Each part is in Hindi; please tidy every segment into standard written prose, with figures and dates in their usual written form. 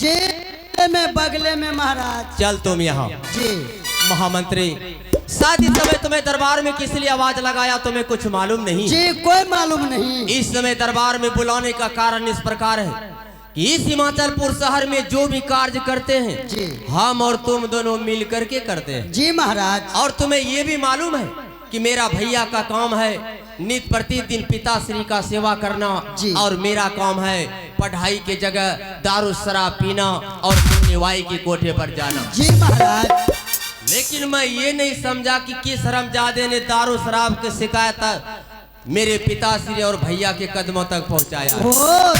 जी में बगले में महाराज। चल तुम यहाँ। जी महामंत्री, शादी समय तुम्हें दरबार में किस लिए आवाज लगाया तुम्हें कुछ मालूम नहीं? जी कोई मालूम नहीं। इस समय दरबार में बुलाने का कारण इस प्रकार है कि इस हिमाचलपुर शहर में जो भी कार्य करते हैं जी हम और तुम दोनों मिल करके करते हैं। जी महाराज। और तुम्हें ये भी मालूम है कि मेरा भैया का काम है नित्य प्रतिदिन पिताश्री का सेवा करना और मेरा काम है पढ़ाई के जगह दारू शराब पीना और पुण्यवाई की कोठे पर जाना। जी महाराज। लेकिन मैं ये नहीं समझा कि किस हरामजादे ने दारू शराब की शिकायत मेरे पिताश्री और भैया के कदमों तक पहुंचाया। ओ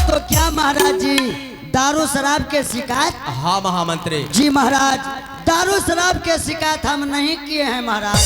तो क्या महाराज जी दारू शराब के शिकायत? हाँ महामंत्री। जी महाराज, दारू शराब के शिकायत हम नहीं किए हैं महाराज।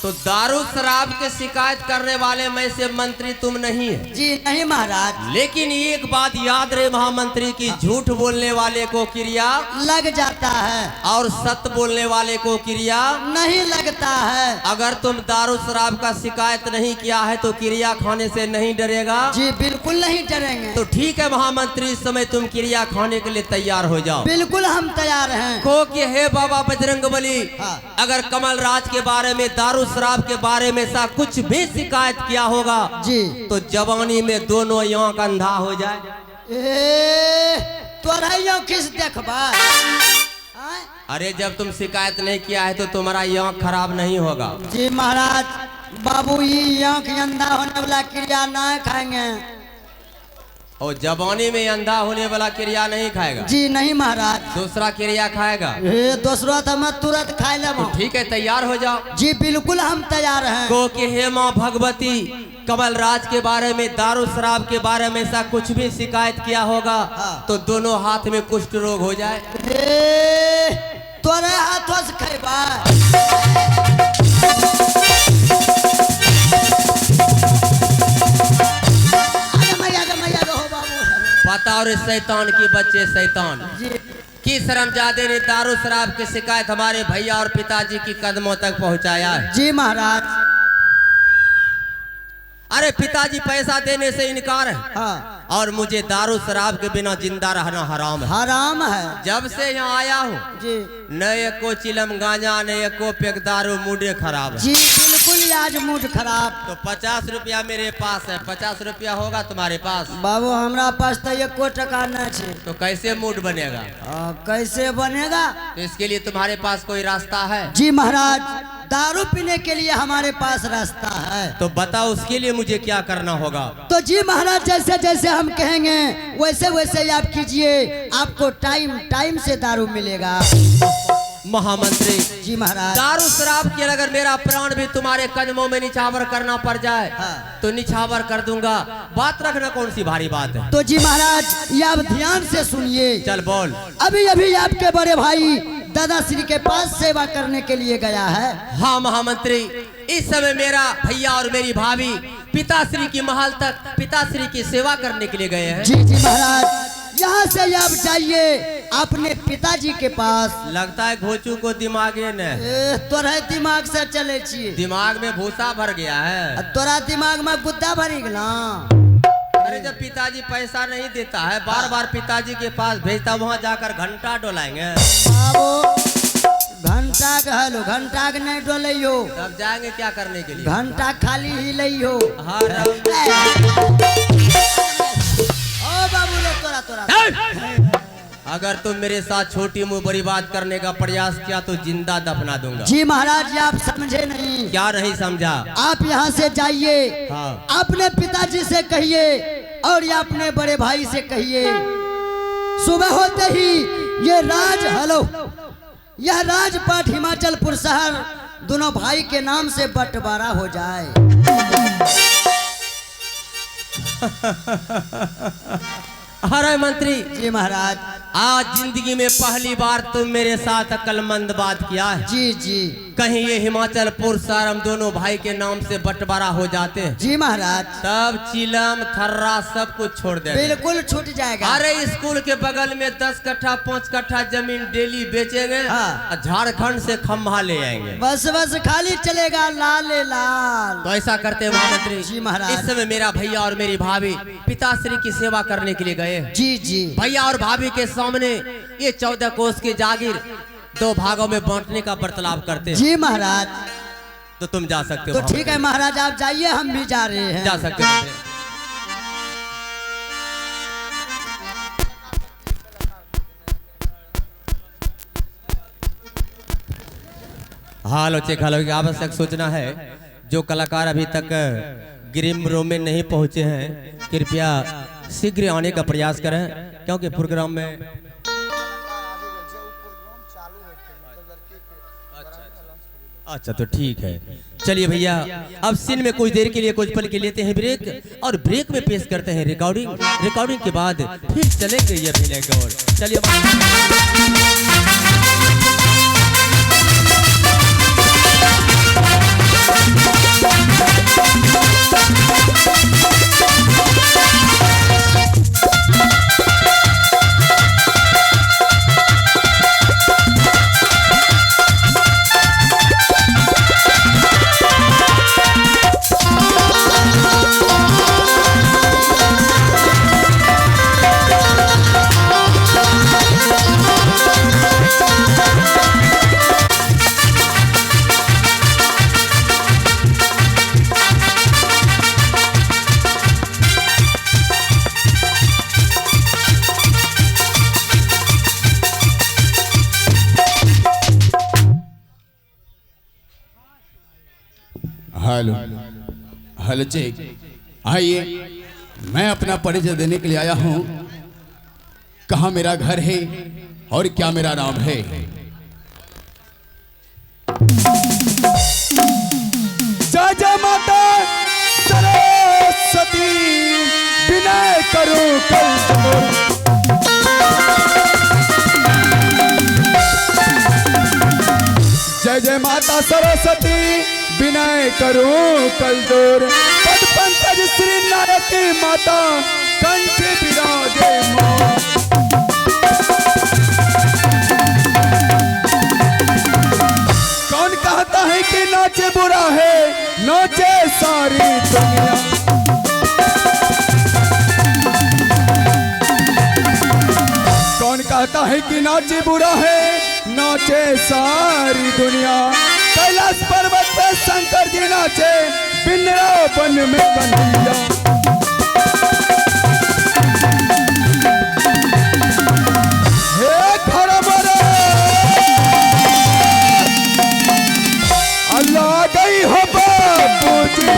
तो दारू शराब के शिकायत करने वाले में से मंत्री तुम नहीं है? जी नहीं महाराज। लेकिन एक बात याद रहे महामंत्री की झूठ बोलने वाले को क्रिया लग जाता है और सत्य बोलने वाले को क्रिया नहीं लगता है। अगर तुम दारू शराब का शिकायत नहीं किया है तो क्रिया खाने से नहीं डरेगा? जी बिल्कुल नहीं डरेंगे। तो ठीक है महामंत्री, इस समय तुम क्रिया खाने के लिए तैयार हो जाओ। बिल्कुल हम तैयार हैं। को कि हे बाबा बजरंगबली, हाँ। अगर कमल राज के बारे में दारू शराब के बारे में सा कुछ भी शिकायत किया होगा जी तो जवानी में दोनों आंख अंधा हो जाए। तोरा किस देखबा? अरे जब तुम शिकायत नहीं किया है तो तुम्हारा आंख खराब नहीं होगा। जी महाराज, बाबू ये आंख अंधा होने वाला क्रिया ना खाएंगे। और जवानी में अंधा होने वाला क्रिया नहीं खाएगा? जी नहीं महाराज। दूसरा क्रिया खाएगा? दूसरा तो मैं तुरंत खा ले। तो ठीक है, तैयार हो जाओ। जी बिल्कुल हम तैयार हैं। को कि हे माँ भगवती, कमल राज के बारे में दारू शराब के बारे में ऐसा कुछ भी शिकायत किया होगा तो दोनों हाथ में कुष्ठ रोग हो जाए। तोरे हाथों से खेबा। पता और शैतान की बच्चे शैतान की शर्मजादे ने दारू शराब की शिकायत हमारे भैया और पिताजी की कदमों तक पहुंचाया है। जी महाराज। अरे पिताजी पैसा देने से इनकार है। हाँ। और मुझे दारू शराब के बिना जिंदा रहना हराम है। हराम है। जब से यहाँ आया हूँ जी न एको चिलम गांजा न एको पेक दारू, मूडे खराब है। जी बिल्कुल आज मूड खराब। तो 50 रुपया मेरे पास है, 50 रुपया होगा तुम्हारे पास? बाबू हमरा पास तो एको टका नहीं है। तो कैसे मूड बनेगा? कैसे बनेगा? तो इसके लिए तुम्हारे पास कोई रास्ता है? जी महाराज, दारू पीने के लिए हमारे पास रास्ता है। तो बताओ उसके लिए मुझे क्या करना होगा? तो जी महाराज, जैसे जैसे हम कहेंगे वैसे वैसे आप कीजिए, आपको टाइम टाइम से दारू मिलेगा। महामंत्री जी महाराज। दारू शराब के अगर मेरा प्राण भी तुम्हारे कदमों में निछावर करना पड़ जाए तो निछावर कर दूंगा। बात रखना कौन सी भारी बात है। तो जी महाराज ये आप ध्यान से सुनिए। चल बोल। अभी अभी आपके बड़े भाई दादाश्री के पास सेवा करने के लिए गया है। हाँ महामंत्री, इस समय मेरा भैया और मेरी भाभी पिताश्री की महल तक पिताश्री की सेवा करने के लिए गए हैं। जी जी महाराज, यहाँ से आप जाइए अपने पिताजी के पास। लगता है घोचू को दिमागे न तोरा दिमाग से चले छिए। दिमाग में भूसा भर गया है। तोरा दिमाग में गुद्दा भरी गला। अरे जब पिताजी पैसा नहीं देता है, बार बार पिताजी के पास भेजता, वहाँ जाकर घंटा डोलाएंगे। घंटा का हेलो, घंटा के नहीं डोलियो। तब जाएंगे क्या करने के लिए? घंटा खाली ही लियो। हाँ ओ बाबू रे, तोरा तोरा अगर तुम मेरे साथ छोटी मुंह बड़ी बात करने का प्रयास किया तो जिंदा दफना दूंगा। जी महाराज, आप समझे नहीं। क्या नहीं समझा? आप यहाँ से जाइए। हाँ। अपने पिताजी से कहिए और या अपने बड़े भाई से कहिए, सुबह होते ही यह राजपाट हिमाचलपुर शहर दोनों भाई के नाम से बंटवारा हो जाए। अरे मंत्री जी महाराज। आज जिंदगी में पहली बार तुम मेरे साथ अक्लमंद बात किया है। जी जी कहीं ये हिमाचलपुर सारम दोनों भाई के नाम से बंटवारा हो जाते हैं जी महाराज, तब चिलम थर्रा सब कुछ छोड़ दे। बिल्कुल छूट जाएगा। अरे स्कूल के बगल में 10 कट्ठा 5 कट्ठा जमीन डेली बेचेंगे, हाँ। झारखंड से खम्भा ले आएंगे, बस बस खाली चलेगा लाल लाल। तो ऐसा करते महामंत्री जी महाराज। इस समय मेरा भैया और मेरी भाभी पिताश्री की सेवा करने के लिए गए। जी जी। भैया और भाभी के सामने ये 14 कोस की जागीर 2 भागों में बांटने का बर्ताव करते हैं। जी महाराज। तो तुम जा सकते हो। तो ठीक है महाराज, आप जाइए, हम भी जा रहे हैं। जा सकते हो। हाल चेक हाल की आवश्यक सूचना है, जो कलाकार अभी तक ग्रीन रूम में नहीं पहुंचे हैं कृपया शीघ्र आने का प्रयास करें, क्योंकि प्रोग्राम में अच्छा तो ठीक है। चलिए भैया, अब सीन में कुछ देर के लिए कुछ पल के लेते हैं ब्रेक, और ब्रेक में पेश करते हैं रिकॉर्डिंग के बाद फिर चलेंगे ये अभिनय की ओर। चलिए हेलो हेलो चेक, आइए, मैं अपना परिचय देने के लिए आया हूँ। कहाँ मेरा घर है और क्या मेरा नाम है। जय जय माता सरस्वती, विनय करो कल। जय जय माता सरस्वती, विनय करो कल दूर। पद पंकज श्री नारकी माता, कंठ विराजे मां। कौन कहता है कि नाचे बुरा है, नाचे सारी दुनिया। कौन कहता है कि नाचे बुरा है, नाचे सारी दुनिया। कैलाश पर्वत पे शंकर जी नाचे, वृंदावन में कन्हैया। हे खरबरे, अल्लाह गई हो बाबूजी।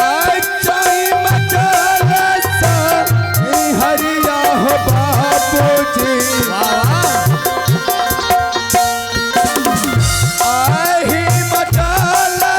आज चाई मचाला सा, हरिया हो बाबूजी। आही मचाला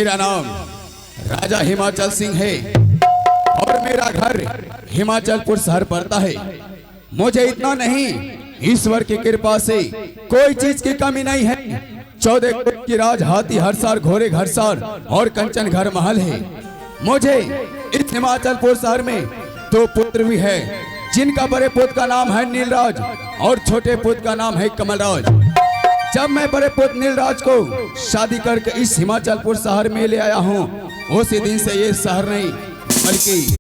मेरा नाम राजा हिमाचल सिंह है और मेरा घर हिमाचलपुर शहर पड़ता है। मुझे इतना नहीं, ईश्वर की कृपा से कोई चीज की कमी नहीं है। 14 कोट की राज, हाथी हरसार, घोड़े घरसार और कंचन घर महल है। मुझे इस हिमाचलपुर शहर में 2 पुत्र भी है, जिनका बड़े पुत्र का नाम है नीलराज और छोटे पुत्र का नाम है कमलराज। जब मैं बड़े पुत्र नीलराज को शादी करके इस हिमाचलपुर शहर में ले आया हूँ, उसी दिन से ये शहर नहीं बल्कि